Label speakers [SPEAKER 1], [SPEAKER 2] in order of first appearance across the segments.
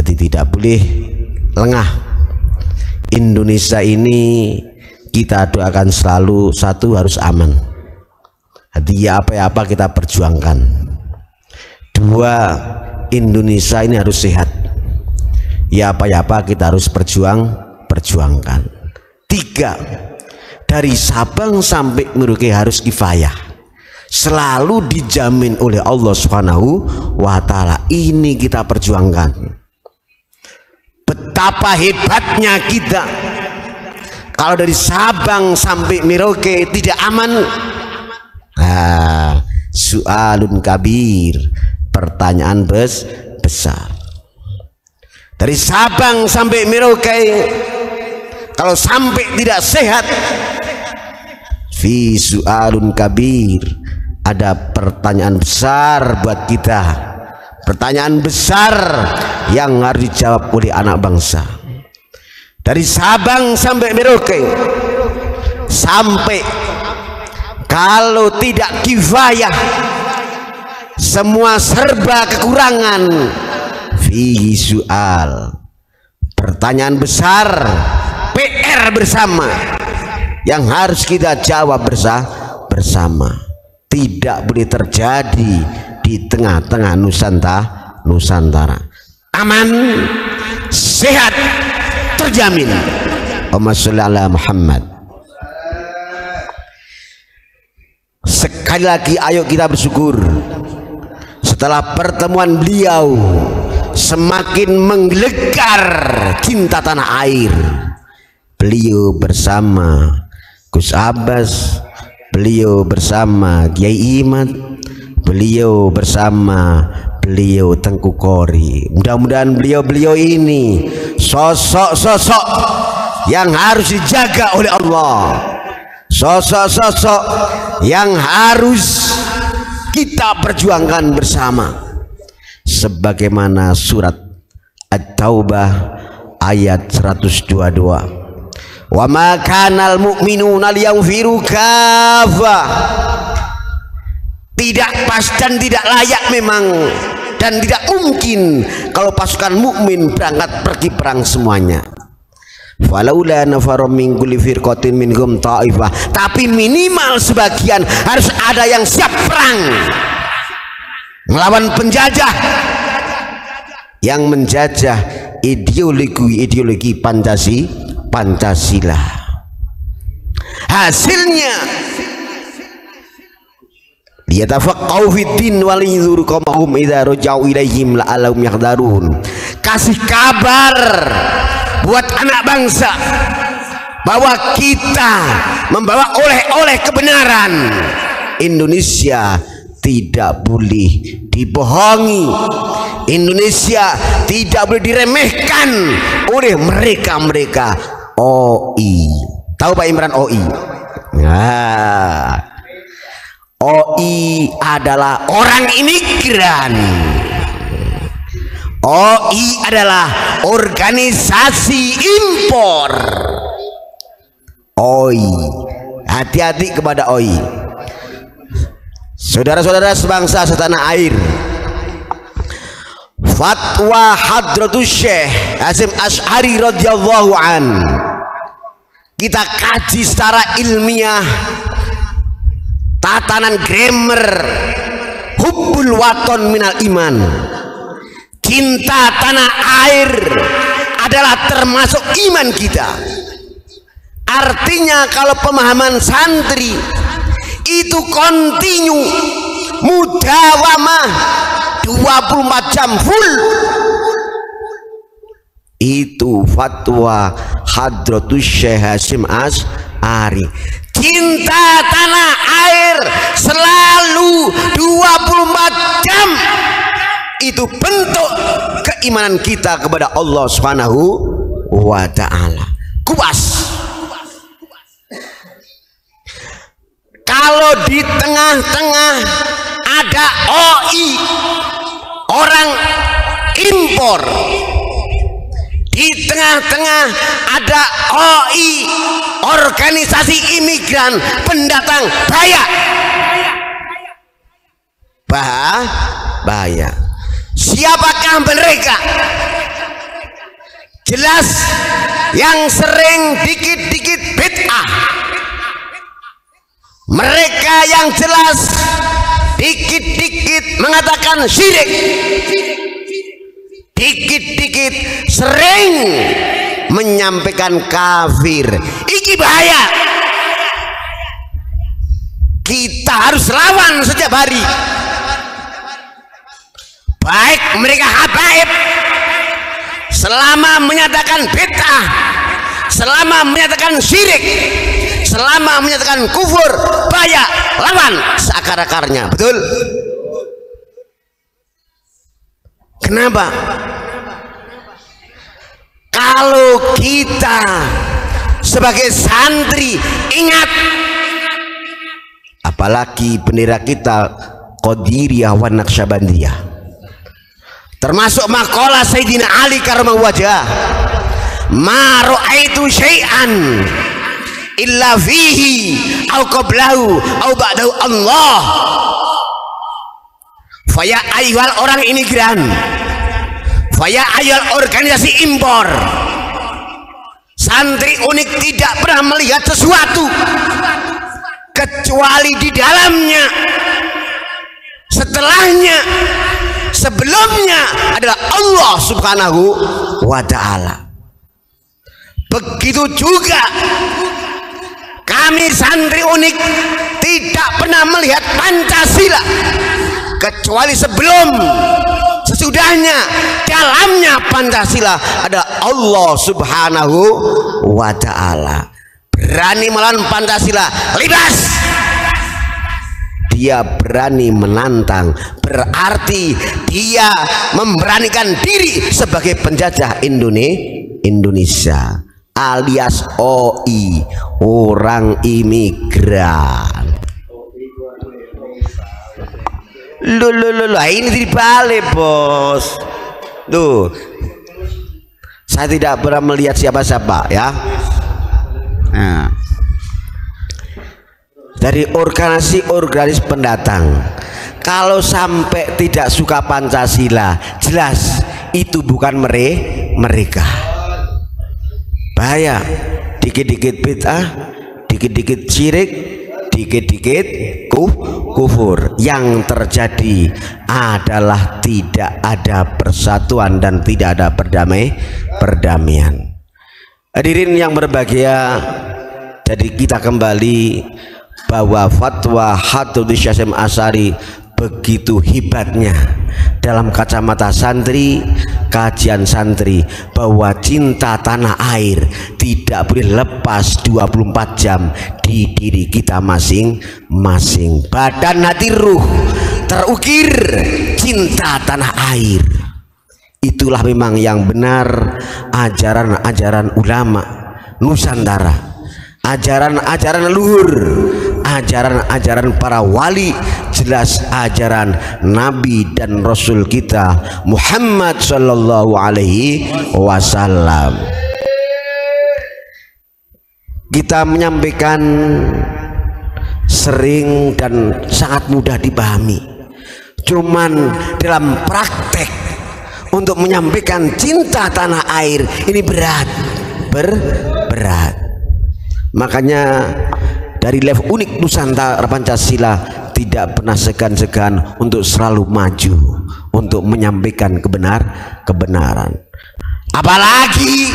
[SPEAKER 1] Jadi tidak boleh lengah. Indonesia ini kita doakan selalu, satu harus aman. Jadi ya apa kita perjuangkan. Dua, Indonesia ini harus sehat. Ya apa kita harus perjuangkan. Tiga, dari Sabang sampai Merauke harus kifayah. Selalu dijamin oleh Allah Subhanahu wa Ta'ala. Ini kita perjuangkan. Betapa hebatnya kita kalau dari Sabang sampai Merauke tidak aman. Soalun kabir, pertanyaan besar. Dari Sabang sampai Merauke kalau sampai tidak sehat, fi soalun kabir, ada pertanyaan besar buat kita. Pertanyaan besar yang harus dijawab oleh anak bangsa. Dari Sabang sampai Merauke, sampai kalau tidak kifayah, semua serba kekurangan. Fihi soal, pertanyaan besar, PR bersama yang harus kita jawab bersama. Tidak boleh terjadi di tengah-tengah Nusantara. Aman, sehat, terjamin. Allahumma sholli ala Muhammad. Sekali lagi ayo kita bersyukur. Setelah pertemuan beliau semakin menggelegar cinta tanah air. Beliau bersama Gus Abbas, beliau bersama Kiai Imad, beliau bersama beliau Tengku Kori. Mudah-mudahan beliau ini sosok-sosok yang harus dijaga oleh Allah, sosok-sosok yang harus kita perjuangkan bersama. Sebagaimana surat At-Taubah ayat 122. Wa ma kanal mu'minuna liyanfiru kafa. Tidak pas dan tidak layak memang, dan tidak mungkin kalau pasukan mukmin berangkat pergi perang semuanya. Falaula nafarum min kulli firqatin minhum ta'ifah. Tapi minimal sebagian harus ada yang siap perang melawan penjajah yang menjajah ideologi Pancasila. Hasilnya liyatafaqahu fiddin wa liyunziru qaumahum idza raja'u ilaihim la'allahum yahdharun. Kasih kabar buat anak bangsa bahwa kita membawa oleh-oleh kebenaran. Indonesia tidak boleh dibohongi. Indonesia tidak boleh diremehkan oleh mereka OI. Tahu Pak Imran OI? Nah, OI adalah orang imigran. OI adalah organisasi impor. OI, hati-hati kepada OI. Saudara-saudara sebangsa setanah air, fatwa Hadratus Syekh Hasyim Asy'ari radhiyallahu an kita kaji secara ilmiah, tatanan grammar. Hubbul waton minal iman. Cinta tanah air adalah termasuk iman kita. Artinya kalau pemahaman santri itu kontinu, mudawamah 24 jam full, itu fatwa Hadratus Syekh Hasyim Asy'ari. Cinta tanah air selalu 24 jam. Itu bentuk keimanan kita kepada Allah Subhanahu wa Ta'ala. Kuas. Kalau di tengah-tengah ada OI, orang impor, di tengah-tengah ada OI, organisasi imigran pendatang, bahaya. Siapakah mereka? jelas yang sering dikit-dikit bid'ah, mereka yang jelas dikit-dikit mengatakan syirik, dikit-dikit sering menyampaikan kafir. Iki bahaya, kita harus lawan setiap hari, baik mereka habaib selama menyatakan bid'ah, selama menyatakan syirik, selama menyatakan kufur, bahaya, lawan seakar-akarnya. Betul? Kenapa? Kalau kita sebagai santri ingat, apalagi bendera kita Qadiriyah wa Naqsyabandiyah, termasuk maqalah Sayyidina Ali karramallahu wajhah, ma ra'aitu syai'an illa fihi au qablahu au ba'dahu Allah. Faya ayyuhal orang imigran, faya ayyuhal organisasi impor, santri unik tidak pernah melihat sesuatu kecuali di dalamnya, setelahnya, sebelumnya adalah Allah subhanahu wa ta'ala. Begitu juga kami santri unik tidak pernah melihat Pancasila kecuali sebelum, sesudahnya, dalamnya Pancasila adalah Allah subhanahu wa ta'ala. Berani melawan Pancasila, libas, dia berani menantang, berarti dia memberanikan diri sebagai penjajah Indonesia, alias OI, orang imigran. Ini dibalik, bos. Tuh, saya tidak pernah melihat siapa-siapa ya. Nah, dari organisasi pendatang, kalau sampai tidak suka Pancasila, jelas itu bukan mereka. Bahaya, dikit-dikit bid'ah, dikit-dikit syirik, dikit-dikit kufur. Yang terjadi adalah tidak ada persatuan dan tidak ada perdamaian. Hadirin yang berbahagia, jadi kita kembali bahwa fatwa Khatib Syekh Asy'ari begitu hebatnya dalam kacamata santri, kajian santri, bahwa cinta tanah air tidak boleh lepas 24 jam di diri kita masing-masing. Badan, hati, ruh terukir cinta tanah air. Itulah memang yang benar ajaran-ajaran ulama Nusantara, ajaran-ajaran luhur, ajaran-ajaran para wali, jelas ajaran Nabi dan Rasul kita Muhammad sallallahu alaihi wasallam. Kita menyampaikan sering dan sangat mudah dipahami, cuman dalam praktek untuk menyampaikan cinta tanah air ini berat. Makanya dari level unik Nusantara Pancasila tidak pernah segan-segan untuk selalu maju untuk menyampaikan kebenaran. Apalagi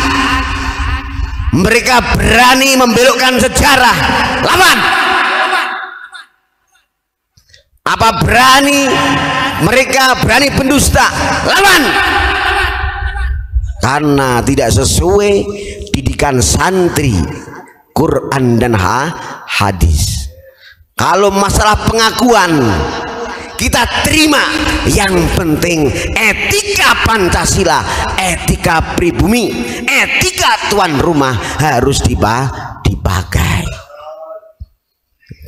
[SPEAKER 1] mereka berani membelokkan sejarah, lawan. Apa mereka berani pendusta, lawan. Karena tidak sesuai didikan santri Quran dan hadis. Kalau masalah pengakuan kita terima, yang penting etika Pancasila, etika pribumi, etika tuan rumah harus dipakai.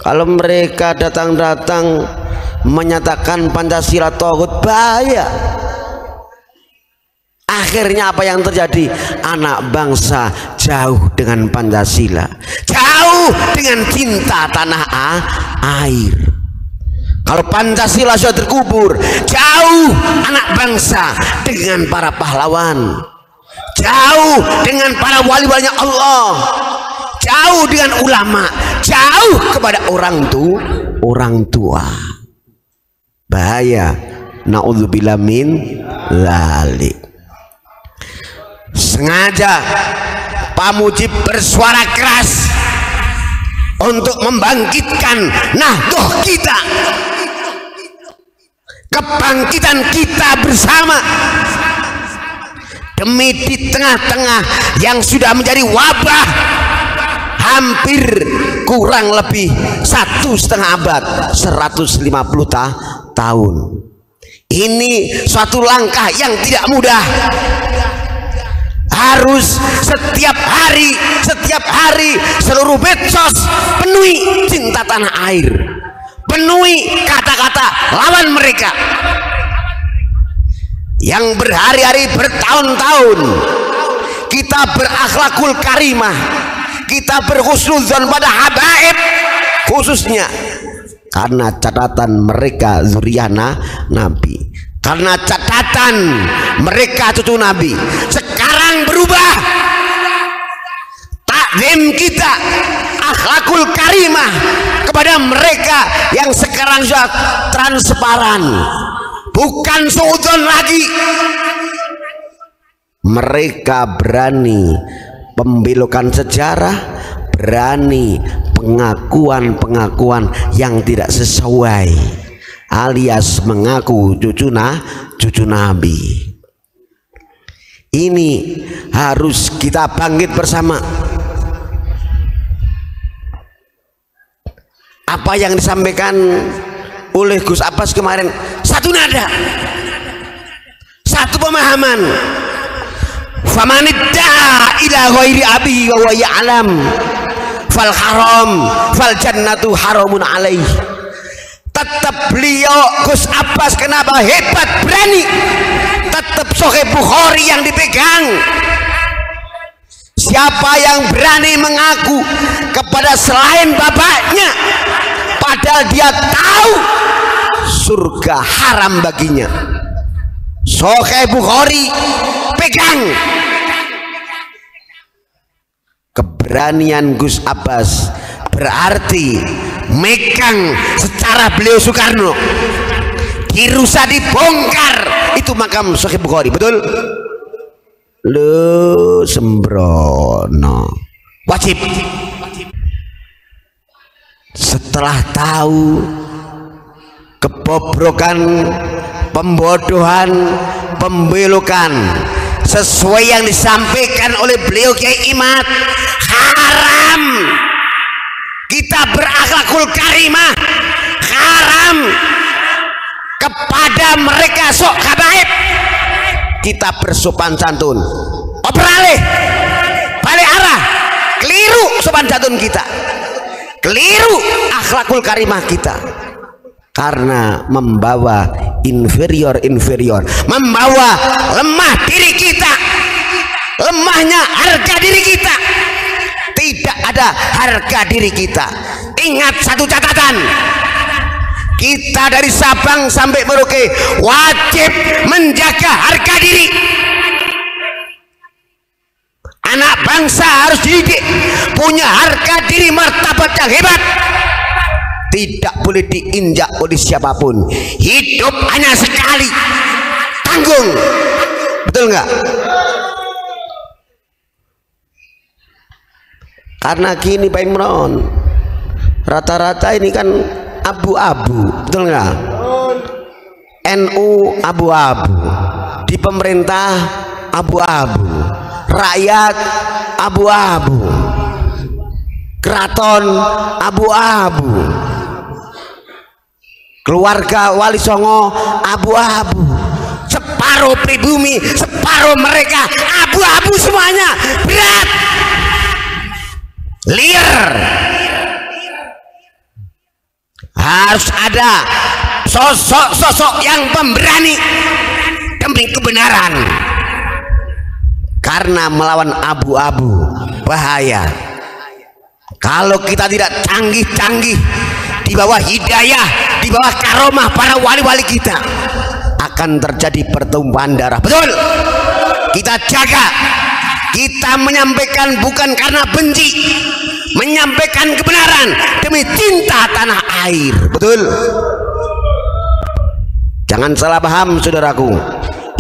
[SPEAKER 1] Kalau mereka datang-datang menyatakan Pancasila tauhid, bahaya. Akhirnya apa yang terjadi? Anak bangsa jauh dengan Pancasila, jauh dengan cinta tanah air. Kalau Pancasila sudah terkubur, jauh anak bangsa dengan para pahlawan, jauh dengan para wali-walinya Allah, jauh dengan ulama, jauh kepada orang tua. Bahaya. Na'udzubillah min dzalik. Sengaja Pak Mujib bersuara keras untuk membangkitkan Nahdlatul kita, kebangkitan kita bersama, demi di tengah-tengah yang sudah menjadi wabah hampir kurang lebih 1,5 abad, 150 tahun. Ini suatu langkah yang tidak mudah. Harus setiap hari seluruh medsos penuhi cinta tanah air, penuhi kata-kata lawan mereka yang berhari-hari, bertahun-tahun kita berakhlakul karimah, kita berhusnudzon pada habaib, khususnya karena catatan mereka zuriyah Nabi, karena catatan mereka cucu Nabi. Sekarang berubah takzim kita, akhlakul karimah kepada mereka yang sekarang sudah transparan, bukan suudzon lagi. Mereka berani pembelokan sejarah, berani pengakuan yang tidak sesuai, alias mengaku cucu Nabi. Ini harus kita bangkit bersama. Apa yang disampaikan oleh Gus Abbas kemarin, satu nada, satu pemahaman. Famanidda ila ghairi abi wa huwa ya'lam fal haram fal jannatu haramun alaih. Tetap beliau Gus Abbas kenapa hebat, berani, tetap Sahih Bukhari yang dipegang. Siapa yang berani mengaku kepada selain bapaknya padahal dia tahu surga haram baginya, Sahih Bukhari pegang. Keberanian Gus Abbas berarti megang secara beliau Soekarno, dirusak, dibongkar itu makam Sahih Bukhari, betul? Lu sembrono, wajib. Setelah tahu kebobrokan, pembodohan, pembelokan sesuai yang disampaikan oleh beliau Kiai Imad, haram kita berakhlakul karimah, haram kepada mereka sok habaib kita bersopan santun. Beralih, balik arah, keliru sopan santun kita, keliru akhlakul karimah kita, karena membawa inferior, membawa lemah diri kita, lemahnya harga diri kita. Tidak ada harga diri kita. Ingat satu catatan, kita dari Sabang sampai Merauke wajib menjaga harga diri. Anak bangsa harus dididik punya harga diri, martabat yang hebat, tidak boleh diinjak oleh siapapun. Hidup hanya sekali, tanggung, betul nggak? Karena gini Pak Imron, rata-rata ini kan abu-abu, betul nggak? NU abu-abu, di pemerintah abu-abu, rakyat abu-abu, keraton abu-abu, keluarga Wali Songo abu-abu, separuh pribumi, separuh mereka abu-abu semuanya, berat, liar. Harus ada sosok-sosok yang pemberani demi kebenaran, karena melawan abu-abu bahaya. Kalau kita tidak canggih-canggih di bawah hidayah, di bawah karomah para wali-wali kita, akan terjadi pertumpahan darah. Betul, kita jaga Kita menyampaikan bukan karena benci, menyampaikan kebenaran demi cinta tanah air. Betul? Jangan salah paham saudaraku.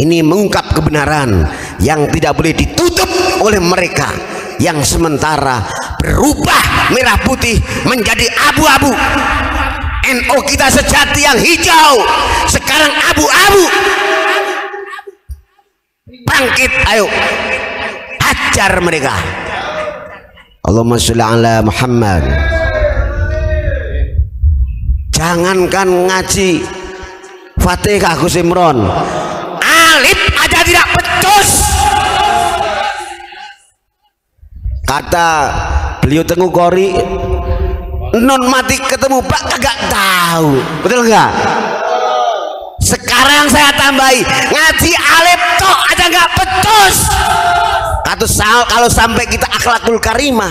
[SPEAKER 1] Ini mengungkap kebenaran yang tidak boleh ditutup oleh mereka yang sementara berubah merah putih menjadi abu-abu. NU kita sejati yang hijau sekarang abu-abu. Bangkit, ayo hajar mereka. Allahumma sholli ala Muhammad. Jangankan ngaji Fatihah Gus Imron, alif aja tidak becus. Kata beliau Tengku Qori, non mati ketemu Pak kagak tahu. Betul enggak? Sekarang saya tambahi, ngaji alif tok aja nggak becus. Kalau sampai kita akhlakul karimah,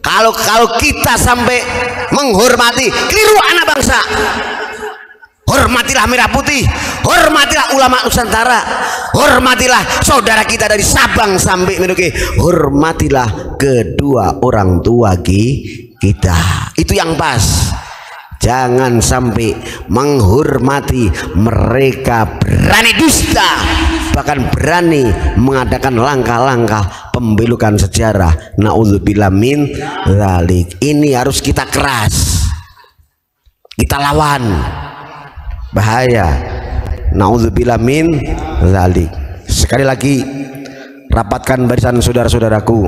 [SPEAKER 1] kalau kita sampai menghormati, keliru anak bangsa. Hormatilah merah putih, hormatilah ulama Nusantara, hormatilah saudara kita dari Sabang sampai Merauke, hormatilah kedua orang tua kita. Itu yang pas. Jangan sampai menghormati mereka berani dusta, bahkan berani mengadakan langkah-langkah pembelukan sejarah. Naudzubillah min dzalik. Ini harus kita keras, kita lawan. Bahaya. Naudzubillah min dzalik. Sekali lagi, rapatkan barisan saudara-saudaraku,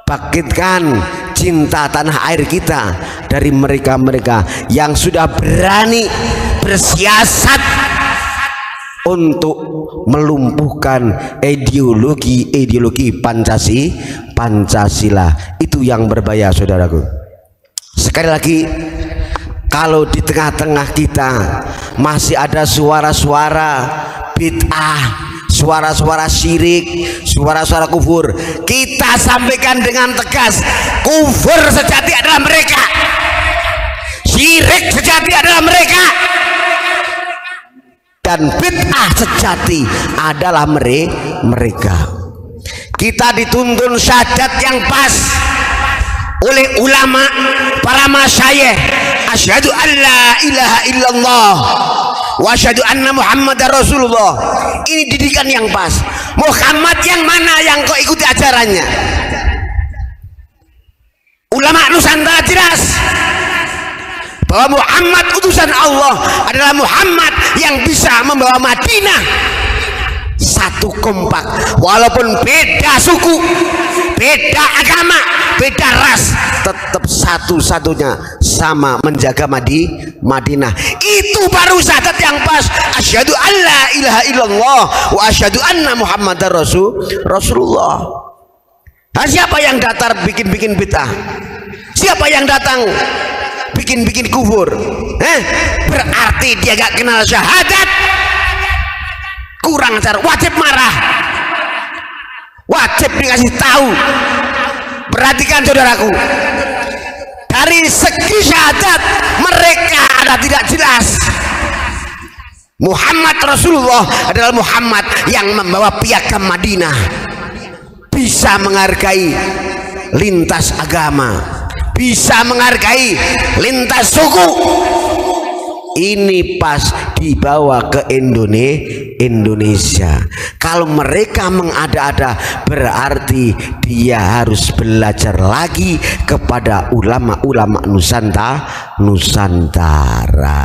[SPEAKER 1] bangkitkan cinta tanah air kita dari mereka-mereka yang sudah berani bersiasat untuk melumpuhkan ideologi Pancasila. Itu yang berbahaya saudaraku. Sekali lagi, kalau di tengah-tengah kita masih ada suara-suara bid'ah, suara-suara syirik, suara-suara kufur, kita sampaikan dengan tegas, kufur sejati adalah mereka, syirik sejati adalah mereka, dan bid'ah sejati adalah mereka. Kita dituntun syahadat yang pas oleh ulama, para masyayikh. Asyhadu an la ilaha illallah wa asyhadu anna Muhammadar Rasulullah. Ini didikan yang pas. Muhammad yang mana yang kau ikuti ajarannya? Ulama Nusantara jelas bahwa Muhammad utusan Allah adalah Muhammad yang bisa membawa Madinah satu kompak, walaupun beda suku, beda agama, beda ras, tetap satu-satunya sama menjaga Madinah. Itu baru syahadat yang pas. Asyhadu an la ilaha illallah wa asyhadu anna Muhammadar Rasulullah. Nah, siapa yang datang bikin-bikin bid'ah? Siapa yang datang bikin-bikin kufur? Berarti dia gak kenal syahadat. Kurang ajar, wajib marah, wajib dikasih tahu. Perhatikan saudaraku, dari segi syahadat mereka ada tidak jelas. Muhammad Rasulullah adalah Muhammad yang membawa piagam Madinah, bisa menghargai lintas agama, bisa menghargai lintas suku. Ini pas dibawa ke Indonesia. Kalau mereka mengada-ada, berarti dia harus belajar lagi kepada ulama-ulama Nusantara.